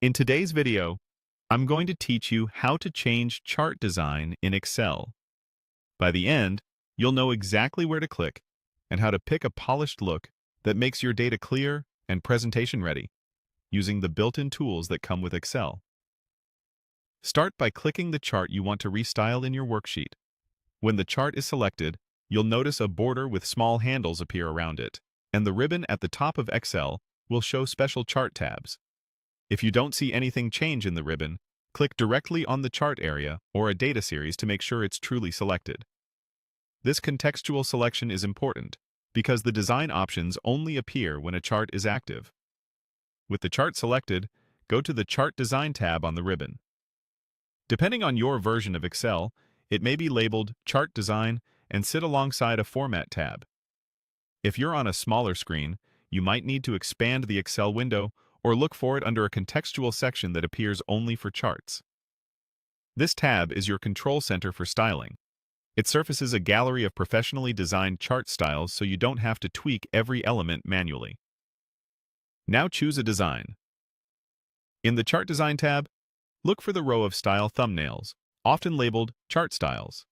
In today's video, I'm going to teach you how to change chart design in Excel. By the end, you'll know exactly where to click and how to pick a polished look that makes your data clear and presentation ready, using the built-in tools that come with Excel. Start by clicking the chart you want to restyle in your worksheet. When the chart is selected, you'll notice a border with small handles appear around it, and the ribbon at the top of Excel will show special chart tabs. If you don't see anything change in the ribbon, click directly on the chart area or a data series to make sure it's truly selected. This contextual selection is important because the design options only appear when a chart is active. With the chart selected, go to the Chart Design tab on the ribbon. Depending on your version of Excel, it may be labeled Chart Design and sit alongside a Format tab. If you're on a smaller screen, you might need to expand the Excel window or look for it under a contextual section that appears only for charts. This tab is your control center for styling. It surfaces a gallery of professionally designed chart styles so you don't have to tweak every element manually. Now choose a design. In the Chart Design tab, look for the row of style thumbnails, often labeled Chart Styles.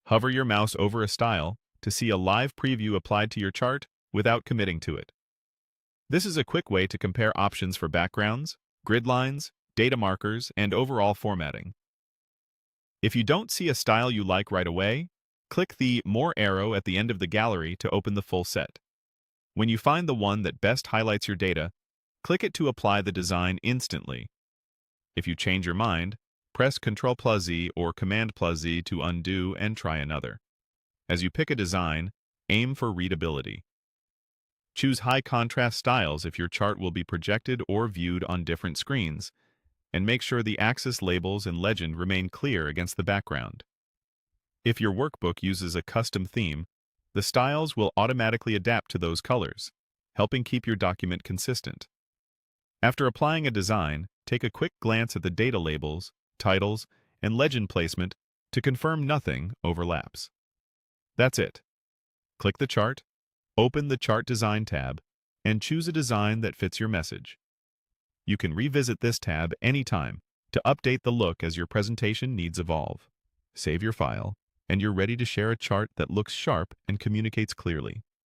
Hover your mouse over a style to see a live preview applied to your chart without committing to it. This is a quick way to compare options for backgrounds, grid lines, data markers, and overall formatting. If you don't see a style you like right away, click the More arrow at the end of the gallery to open the full set. When you find the one that best highlights your data, click it to apply the design instantly. If you change your mind, press Ctrl+Z or Command+Z to undo and try another. As you pick a design, aim for readability. Choose high contrast styles if your chart will be projected or viewed on different screens, and make sure the axis labels and legend remain clear against the background. If your workbook uses a custom theme, the styles will automatically adapt to those colors, helping keep your document consistent. After applying a design, take a quick glance at the data labels, titles, and legend placement to confirm nothing overlaps. That's it. Click the chart, open the Chart Design tab, and choose a design that fits your message. You can revisit this tab anytime to update the look as your presentation needs evolve. Save your file, and you're ready to share a chart that looks sharp and communicates clearly.